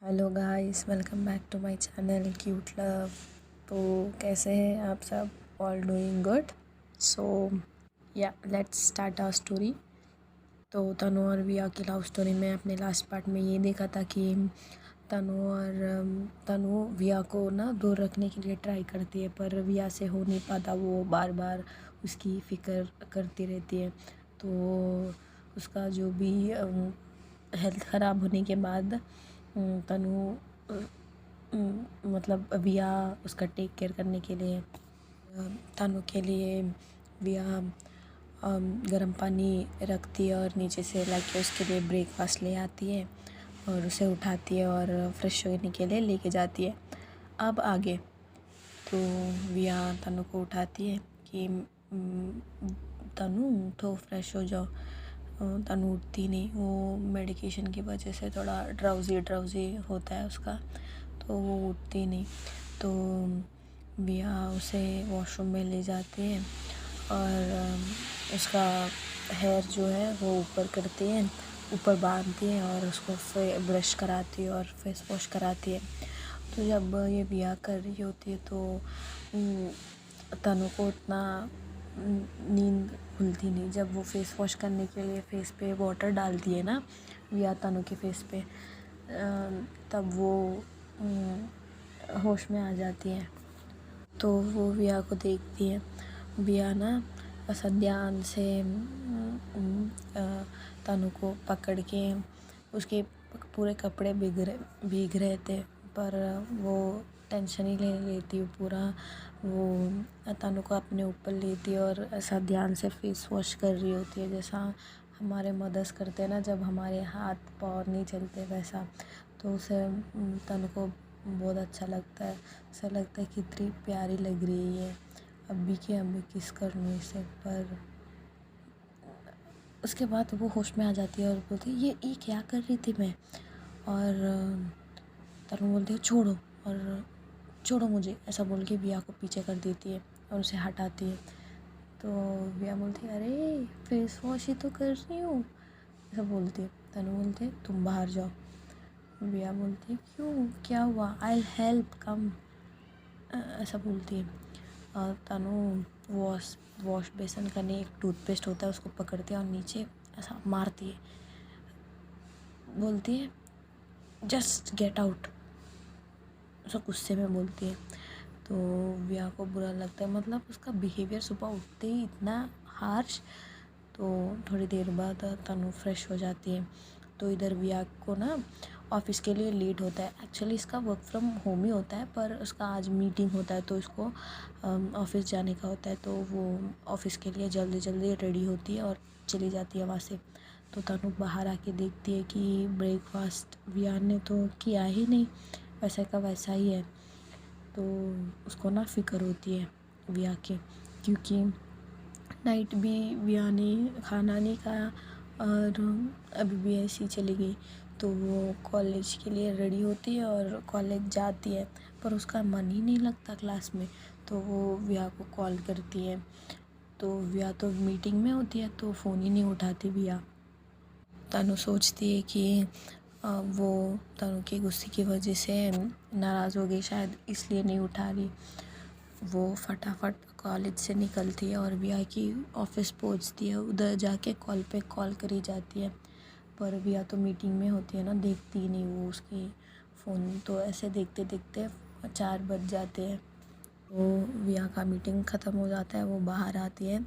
Hello guys, welcome back to my channel cute love. तो कैसे हैं आप सब? All doing good. सो या लेट्स स्टार्ट आवर स्टोरी। तो तनु और विया की लव स्टोरी में अपने लास्ट पार्ट में ये देखा था कि तनु विया को ना दूर रखने के लिए ट्राई करती है, पर विया से हो नहीं पाता। वो बार बार उसकी फ़िक्र करती रहती है। तो उसका जो भी हेल्थ ख़राब होने के बाद तनु मतलब विया उसका टेक केयर करने के लिए तनु के लिए विया गर्म पानी रखती है और नीचे से लाके उसके लिए ब्रेकफास्ट ले आती है और उसे उठाती है और फ्रेश होने के लिए लेके जाती है। अब आगे तो विया तनु को उठाती है कि तनु उठो, फ्रेश हो जाओ। तनु उठती नहीं, वो मेडिकेशन की वजह से थोड़ा ड्राउजी होता है उसका, तो वो उठती नहीं। तो विया उसे वॉशरूम में ले जाती है और उसका हेयर जो है वो ऊपर करती है, ऊपर बांधती है और उसको ब्रश कराती है और फेस वॉश कराती है। तो जब ये विया कर रही होती है तो तनु को उतना नींद खुलती नहीं। जब वो फेस वॉश करने के लिए फेस पे वाटर डालती है ना विया तनु के फेस पे, तब वो होश में आ जाती है। तो वो विया को देखती है। विया ना ऐसा ध्यान से तनु को पकड़ के, उसके पूरे कपड़े भीग रहे थे, पर वो टेंशन ही ले लेती है पूरा। वो तनु को अपने ऊपर लेती है और ऐसा ध्यान से फेस वॉश कर रही होती है, जैसा हमारे मदर्स करते हैं ना जब हमारे हाथ पाँव नहीं चलते वैसा। तो उसे तनु को बहुत अच्छा लगता है। ऐसा लगता है कितनी प्यारी लग रही है, अभी के अभी किस कर लूँ इसे। पर उसके बाद वो होश में आ जाती है और बोलती है ये क्या कर रही थी मैं। और तनु बोलती है छोड़ो, और छोड़ो मुझे, ऐसा बोल के विया को पीछे कर देती है और उसे हटाती है। तो विया बोलती है अरे फेस वॉश ही तो कर रही हूँ, ऐसा बोलती है। तनु बोलती है तुम बाहर जाओ। विया बोलती है क्यों, क्या हुआ, आई हेल्प कम, ऐसा बोलती है। और तनु वॉश बेसन करने एक टूथपेस्ट होता है, उसको पकड़ती है और नीचे ऐसा मारती है, बोलती है जस्ट गेट आउट, ऐसा गुस्से में बोलती है। तो विया को बुरा लगता है, मतलब उसका बिहेवियर सुबह उठते ही इतना हार्श। तो थोड़ी देर बाद तनु फ्रेश हो जाती है। तो इधर विया को ना ऑफ़िस के लिए लेट होता है। एक्चुअली इसका वर्क फ्रॉम होम ही होता है, पर उसका आज मीटिंग होता है तो इसको ऑफ़िस जाने का होता है। तो वो ऑफ़िस के लिए जल्दी जल्दी रेडी होती है और चली जाती है वहाँ से। तो तनु बाहर आके देखती है कि ब्रेकफास्ट विया ने तो किया ही नहीं, वैसे का वैसा ही है। तो उसको ना फ़िक्र होती है विया की, क्योंकि नाइट भी विया ने खाना नहीं खाया और अभी भी ऐसी चली गई। तो वो कॉलेज के लिए रेडी होती है और कॉलेज जाती है, पर उसका मन ही नहीं लगता क्लास में। तो वो विया को कॉल करती है, तो विया तो मीटिंग में होती है तो फ़ोन ही नहीं उठाती विया। तनु सोचती है कि वो तनु के गुस्से की वजह से नाराज़ हो गई शायद, इसलिए नहीं उठा रही। वो फटाफट कॉलेज से निकलती है और विया की ऑफ़िस पहुंचती है। उधर जाके कॉल पे कॉल करी जाती है, पर विया तो मीटिंग में होती है ना, देखती ही नहीं वो उसकी फ़ोन। तो ऐसे देखते देखते 4 बज जाते हैं। तो विया का मीटिंग ख़त्म हो जाता है। वो बाहर आती है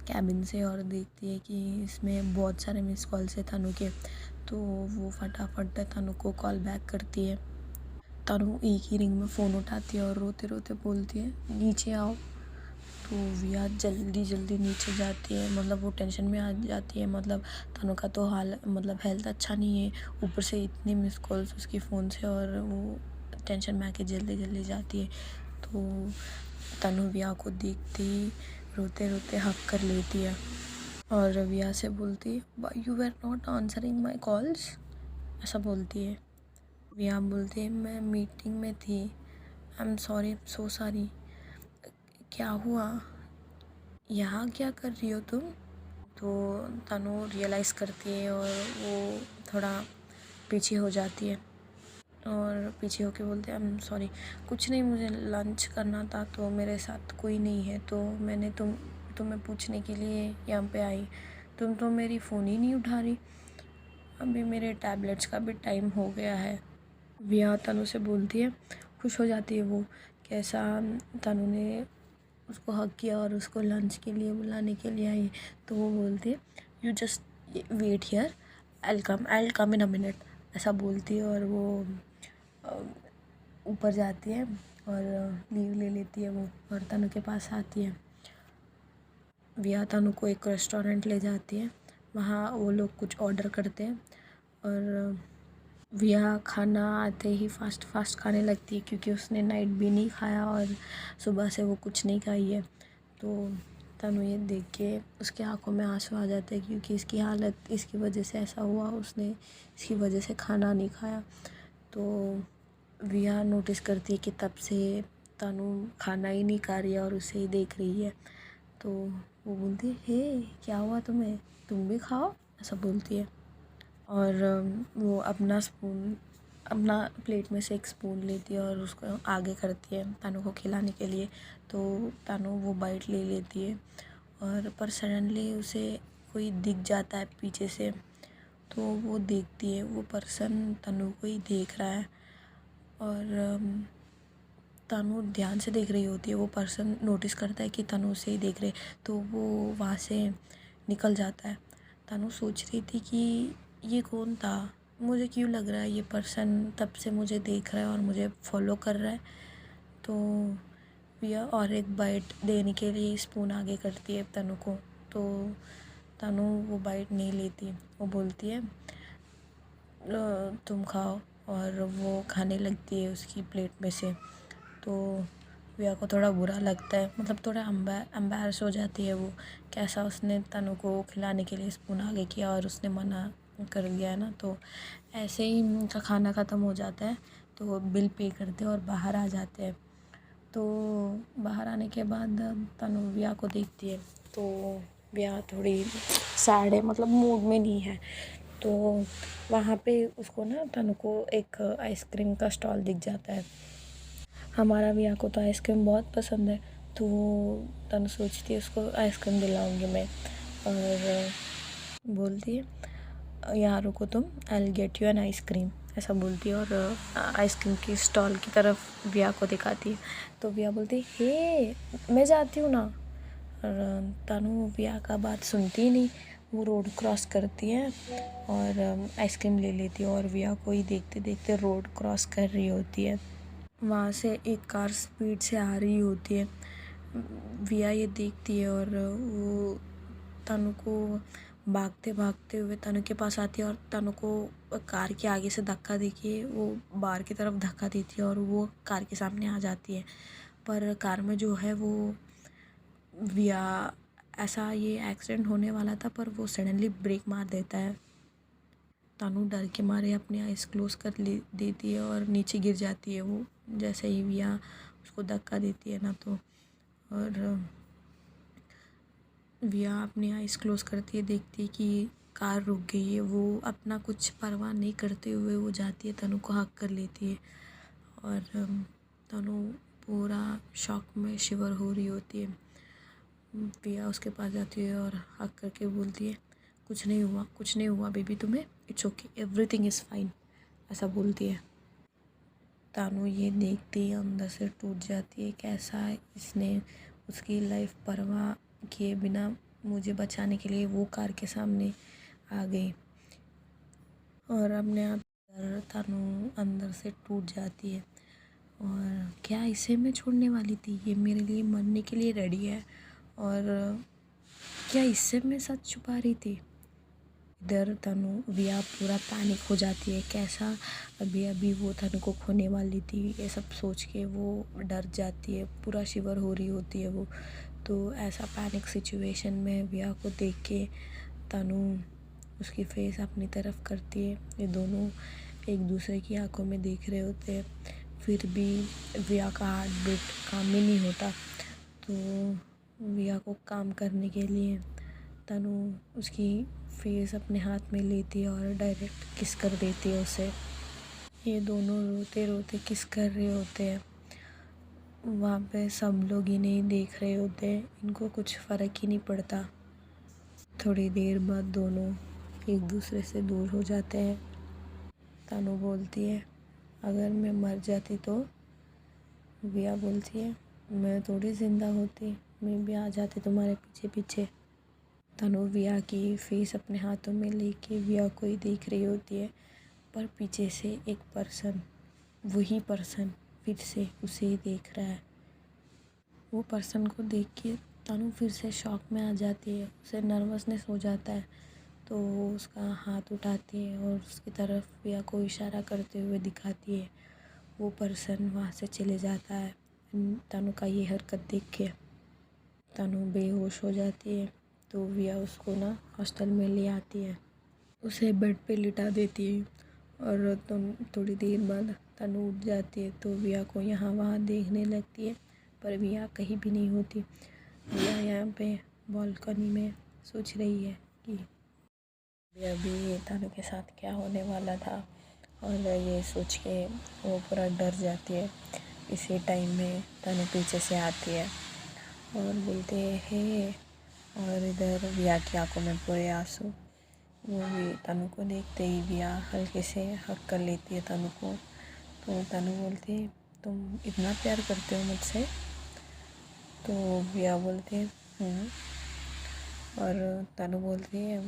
कैबिन से और देखती है कि इसमें बहुत सारे मिस कॉल्स है तनु के। तो वो फटाफट तनु को कॉल बैक करती है। तनु एक ही रिंग में फ़ोन उठाती है और रोते रोते बोलती है नीचे आओ। तो विया जल्दी जल्दी नीचे जाती है, मतलब वो टेंशन में आ जाती है। मतलब तनु का तो हाल, मतलब हेल्थ अच्छा नहीं है, ऊपर से इतनी मिस कॉल्स उसके फ़ोन से, और वो टेंशन में आके जल्दी जल्दी जाती है। तो तनु विया को देखते ही रोते रोते हक कर लेती है और विया से बोलती है you were not answering my calls, ऐसा बोलती है। विया बोलती है मैं मीटिंग में थी, I am sorry, so sorry. क्या हुआ, यहाँ क्या कर रही हो तुम? तो तनु रियलाइज़ करती है और वो थोड़ा पीछे हो जाती है और पीछे होके बोलते हैं आई एम सॉरी, कुछ नहीं, मुझे लंच करना था तो मेरे साथ कोई नहीं है तो मैंने तुम्हें पूछने के लिए यहाँ पे आई। तुम तो मेरी फ़ोन ही नहीं उठा रही। अभी मेरे टैबलेट्स का भी टाइम हो गया है। विया तनु से बोलती है, खुश हो जाती है वो कैसा तनु ने उसको हग किया और उसको लंच के लिए बुलाने के लिए आई। तो वो बोलती है you just wait here, I come in a minute, ऐसा बोलती है और वो ऊपर जाती है और लीव ले लेती है वो और तनु के पास आती है। विया तनु को एक रेस्टोरेंट ले जाती है, वहाँ वो लोग कुछ ऑर्डर करते हैं और विया खाना आते ही फास्ट खाने लगती है क्योंकि उसने नाइट भी नहीं खाया और सुबह से वो कुछ नहीं खाई है। तो तनु ये देख के उसके आंखों में आंसू आ जाते हैं क्योंकि इसकी हालत इसकी वजह से ऐसा हुआ, उसने इसकी वजह से खाना नहीं खाया। तो विया नोटिस करती है कि तब से तनु खाना ही नहीं खा रही है और उसे ही देख रही है। तो वो बोलती है हे क्या हुआ तुम्हें, तुम भी खाओ, ऐसा बोलती है। और वो अपना प्लेट में से एक स्पून लेती है और उसको आगे करती है तनु को खिलाने के लिए। तो तनु वो बाइट ले लेती है और पर सडनली उसे कोई दिख जाता है पीछे से। तो वो देखती है, वो पर्सन तनु को ही देख रहा है और तनु ध्यान से देख रही होती है। वो पर्सन नोटिस करता है कि तनु उसे ही देख रहे, तो वो वहाँ से निकल जाता है। तनु सोच रही थी कि ये कौन था, मुझे क्यों लग रहा है ये पर्सन तब से मुझे देख रहा है और मुझे फॉलो कर रहा है। तो विया और एक बाइट देने के लिए स्पून आगे करती है तनु को, तो तनु वो बाइट नहीं लेती। वो बोलती है तुम खाओ और वो खाने लगती है उसकी प्लेट में से। तो विया को थोड़ा बुरा लगता है, मतलब थोड़ा एम्बैरस हो जाती है वो, कैसा उसने तनु को खिलाने के लिए स्पून आगे किया और उसने मना कर दिया है ना। तो ऐसे ही उनका खाना ख़त्म हो जाता है तो वो बिल पे करते हैं और बाहर आ जाते हैं। तो बाहर आने के बाद तनु विया को देखती है तो विया थोड़ी सैड है, मतलब मूड में नहीं है। तो वहाँ पे उसको ना तनु को एक आइसक्रीम का स्टॉल दिख जाता है। हमारा विया को तो आइसक्रीम बहुत पसंद है, तो तनु सोचती है उसको आइसक्रीम दिलाऊंगी मैं और बोलती है यहाँ रुको तुम, I will get you an ice cream, ऐसा बोलती है और आइसक्रीम की स्टॉल की तरफ विया को दिखाती है। तो विया बोलती है हे मैं जाती हूँ ना, और तनु विया का बात सुनती ही नहीं, वो रोड क्रॉस करती है और आइसक्रीम ले लेती है और विया को ही देखते देखते रोड क्रॉस कर रही होती है। वहाँ से एक कार स्पीड से आ रही होती है। विया ये देखती है और वो तनु को भागते भागते हुए तनु के पास आती है और तनु को कार के आगे से धक्का देके वो बाहर की तरफ धक्का देती है और वो कार के सामने आ जाती है। पर कार में जो है वो विया, ऐसा ये एक्सीडेंट होने वाला था पर वो सडनली ब्रेक मार देता है। तनु डर के मारे अपनी आइज़ क्लोज कर ले देती है और नीचे गिर जाती है वो, जैसे ही विया उसको धक्का देती है ना। तो और विया अपनी आइज़ क्लोज करती है, देखती है कि कार रुक गई है। वो अपना कुछ परवाह नहीं करते हुए वो जाती है, तनु को हक कर लेती है और तनु पूरा शॉक में शिवर हो रही होती है। विया उसके पास जाती है और हक करके बोलती है कुछ नहीं हुआ बेबी तुम्हें, it's okay, everything is fine, ऐसा बोलती है। तनु ये देखती ही अंदर से टूट जाती है, कैसा इसने उसकी लाइफ परवाह किए बिना मुझे बचाने के लिए वो कार के सामने आ गई और अपने आप तनु अंदर से टूट जाती है। और क्या इसे मैं छोड़ने वाली थी, ये मेरे लिए मरने के लिए रेडी है, और क्या इससे मैं सच छुपा रही थी। इधर तनु विया पूरा पैनिक हो जाती है, कैसा अभी अभी वो तनु को खोने वाली थी, ये सब सोच के वो डर जाती है, पूरा शिवर हो रही होती है वो। तो ऐसा पैनिक सिचुएशन में विया को देख के तनु उसकी फेस अपनी तरफ करती है। ये दोनों एक दूसरे की आंखों में देख रहे होते हैं, फिर भी विया का हार्ट बीट काम ही नहीं होता। तो विया को काम करने के लिए तनु उसकी फेस अपने हाथ में लेती है और डायरेक्ट किस कर देती है उसे। ये दोनों रोते रोते किस कर रहे होते हैं। वहाँ पे सब लोग इन्हें देख रहे होते हैं, इनको कुछ फ़र्क ही नहीं पड़ता। थोड़ी देर बाद दोनों एक दूसरे से दूर हो जाते हैं। तानू बोलती है अगर मैं मर जाती तो। विया बोलती है मैं थोड़ी ज़िंदा होती, मैं भी आ जाती तुम्हारे पीछे पीछे। तानू विया की फेस अपने हाथों में लेके विया को ही देख रही होती है, पर पीछे से एक पर्सन, वही पर्सन फिर से उसे ही देख रहा है। वो पर्सन को देख के तानू फिर से शॉक में आ जाती है, उसे नर्वसनेस हो जाता है। तो वो उसका हाथ उठाती है और उसकी तरफ विया को इशारा करते हुए दिखाती है। वो पर्सन वहाँ से चले जाता है। तानू का ये हरकत देख के तानू बेहोश हो जाती है। तो विया उसको ना हॉस्टल में ले आती है, उसे बेड पे लिटा देती है और थोड़ी देर बाद तानू उठ जाती है। तो विया को यहाँ वहाँ देखने लगती है, पर विया कहीं भी नहीं होती। विया यहाँ पे बालकनी में सोच रही है कि अभी तानू के साथ क्या होने वाला था, और ये सोच के वो पूरा डर जाती है। इसी टाइम में तानू पीछे से आती है और बोलते है, और इधर विया की आंखों में पूरे आंसू। वो भी तानू को देखते ही विया हल्के से हक कर लेती है तानू को। तो तानू बोलती है तुम इतना प्यार करते हो मुझसे। तो विया बोलती है और तानू बोलती है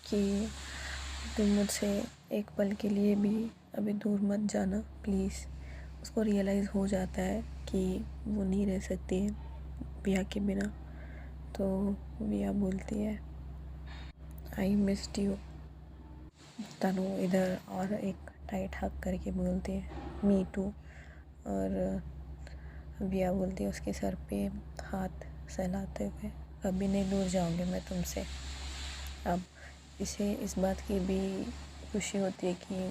कि तुम मुझसे एक पल के लिए भी अभी दूर मत जाना प्लीज़। उसको रियलाइज़ हो जाता है कि वो नहीं रह सकती है विया के बिना। तो विया बोलती है आई मिस्ड यू। तानू इधर और एक टाइट हक करके बोलती है मी टू। और विया बोलती है उसके सर पे हाथ सहलाते हुए कभी नहीं दूर जाऊंगी मैं तुमसे। अब इसे इस बात की भी खुशी होती है कि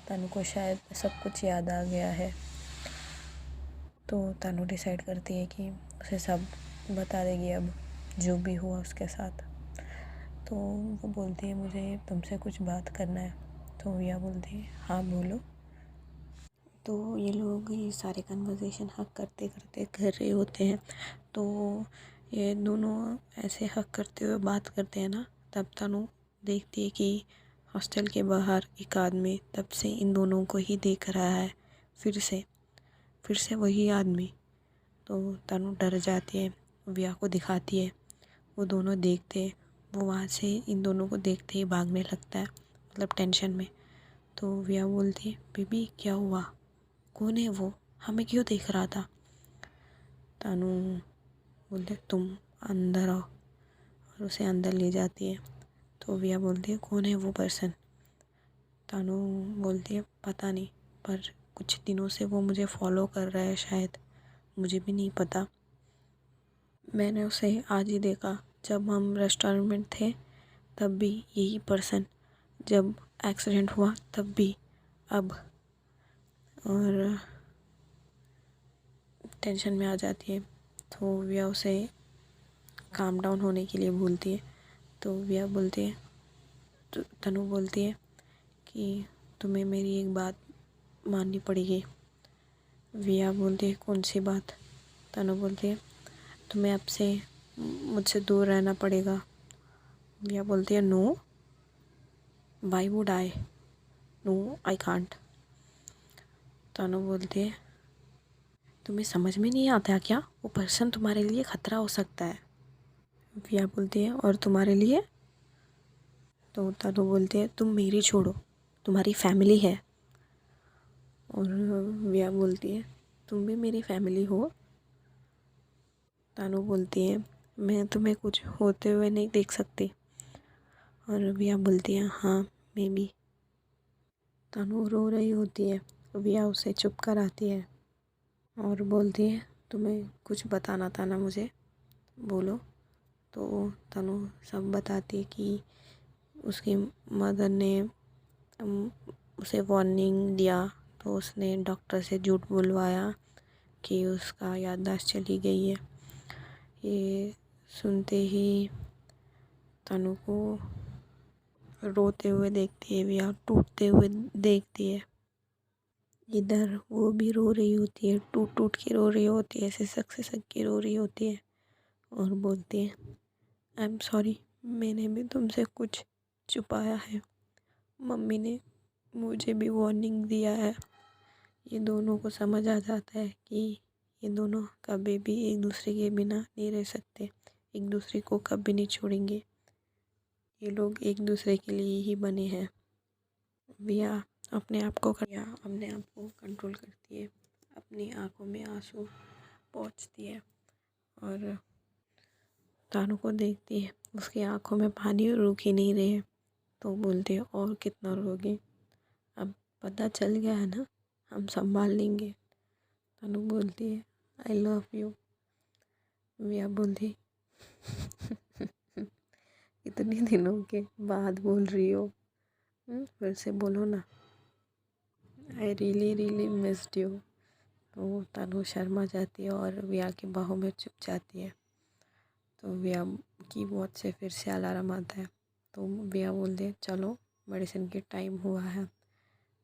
तानू को शायद सब कुछ याद आ गया है। तो तानू डिसाइड करती है कि उसे सब बता देगी अब, जो भी हुआ उसके साथ। तो वो बोलती है मुझे तुमसे कुछ बात करना है। तो विया बोलती है हाँ बोलो। तो ये लोग ये सारे कन्वर्सेशन हक करते करते कर रहे होते हैं। तो ये दोनों ऐसे हक करते हुए बात करते हैं ना, तब तानू देखती है कि हॉस्टल के बाहर एक आदमी तब से इन दोनों को ही देख रहा है। फिर से वही आदमी। तो तानू डर जाती है, विया को दिखाती है। वो दोनों देखते हैं, वो वहाँ से इन दोनों को देखते ही भागने लगता है, मतलब टेंशन में। तो विया बोलती है बेबी क्या हुआ, कौन है वो, हमें क्यों देख रहा था। तानू बोलते तुम अंदर आओ, और उसे अंदर ले जाती है। तो विया बोलती है कौन है वो पर्सन। तानू बोलती है पता नहीं, पर कुछ दिनों से वो मुझे फॉलो कर रहा है शायद, मुझे भी नहीं पता। मैंने उसे आज ही देखा जब हम रेस्टोरेंट में थे, तब भी यही पर्सन, जब एक्सीडेंट हुआ तब भी, अब। और टेंशन में आ जाती है। तो विया उसे काम डाउन होने के लिए बोलती है। तो विया बोलती है, तो तनु बोलती है कि तुम्हें मेरी एक बात माननी पड़ेगी। विया बोलती है कौन सी बात। तनु बोलती है तुम्हें अब से मुझसे दूर रहना पड़ेगा। विया बोलती है no, why would I, no I can't. Tanu बोलती है तुम्हें समझ में नहीं आता क्या, वो पर्सन तुम्हारे लिए ख़तरा हो सकता है। विया बोलती है और तुम्हारे लिए। तो तनु बोलती है तुम मेरी छोड़ो, तुम्हारी फैमिली है। और विया बोलती है तुम भी मेरी फैमिली हो। तानू बोलती है मैं तुम्हें कुछ होते हुए नहीं देख सकती। और विया बोलती है हाँ मैं भी। तानू रो रही होती है, विया उसे चुप कराती है और बोलती है तुम्हें कुछ बताना था ना मुझे, बोलो। तो तानू सब बताती है कि उसकी मदर ने उसे वार्निंग दिया, तो उसने डॉक्टर से झूठ बुलवाया कि उसका याददाश्त चली गई है। ये सुनते ही तनु को रोते हुए देखती है, विया टूटते हुए देखती है। इधर वो भी रो रही होती है, टूट टूट के रो रही होती है, सिसक सिसक के रो रही होती है और बोलती है आई एम सॉरी, मैंने भी तुमसे कुछ छुपाया है। मम्मी ने मुझे भी वार्निंग दिया है। ये दोनों को समझ आ जाता है कि ये दोनों कभी भी एक दूसरे के बिना नहीं रह सकते, एक दूसरे को कभी नहीं छोड़ेंगे। ये लोग एक दूसरे के लिए ही बने हैं। विया अपने आप को कंट्रोल करती है, अपनी आंखों में आंसू पोंछती है और तानू को देखती है। उसकी आंखों में पानी रुक ही नहीं रहे, तो बोलती है और कितना रोगी, अब पता चल गया है ना, हम संभाल लेंगे। तानू बोलती है आई लव यू। विया बोलती इतने दिनों के बाद बोल रही हो, फिर से बोलो ना, I really really missed you. तो तानू शर्मा जाती है और विया की बाहों में चुप जाती है। तो विया की वॉच से फिर से अलार्म आता है, तो विया बोलती है चलो मेडिसिन की टाइम हुआ है।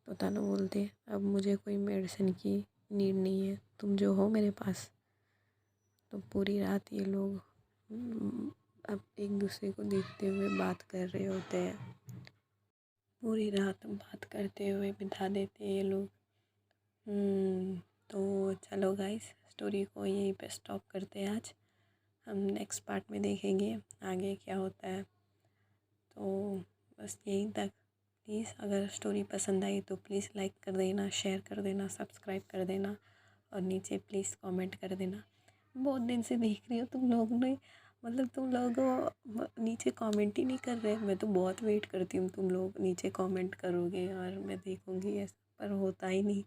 तो तानू बोलती है अब मुझे कोई मेडिसिन की नीड नहीं है, तुम जो हो मेरे पास। तो पूरी रात ये लोग अब एक दूसरे को देखते हुए बात कर रहे होते हैं। पूरी रात बात करते हुए बिता देते हैं ये लोग। तो चलो गाइस, स्टोरी को यहीं पे स्टॉप करते हैं आज। हम नेक्स्ट पार्ट में देखेंगे आगे क्या होता है। तो बस यहीं तक। प्लीज़ अगर स्टोरी पसंद आई तो प्लीज़ लाइक कर देना, शेयर कर देना, सब्सक्राइब कर देना और नीचे प्लीज़ कमेंट कर देना। बहुत दिन से देख रही हो तुम लोग ने, मतलब तुम लोग नीचे कमेंट ही नहीं कर रहे। मैं तो बहुत वेट करती हूँ तुम लोग नीचे कमेंट करोगे और मैं देखूँगी, ऐसा पर होता ही नहीं।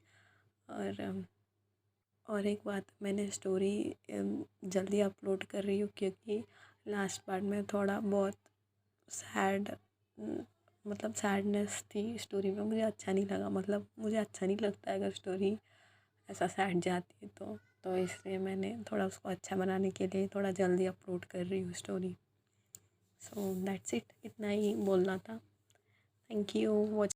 और एक बात, मैंने स्टोरी जल्दी अपलोड कर रही हूँ क्योंकि लास्ट पार्ट में थोड़ा बहुत सैड, मतलब सैडनेस थी स्टोरी में। मुझे अच्छा नहीं लगा, मतलब मुझे अच्छा नहीं लगता अगर स्टोरी ऐसा सैड जाती है तो इसलिए मैंने थोड़ा उसको अच्छा बनाने के लिए थोड़ा जल्दी अपलोड कर रही हूँ स्टोरी। सो दैट्स इट, इतना ही बोलना था। Thank you watch.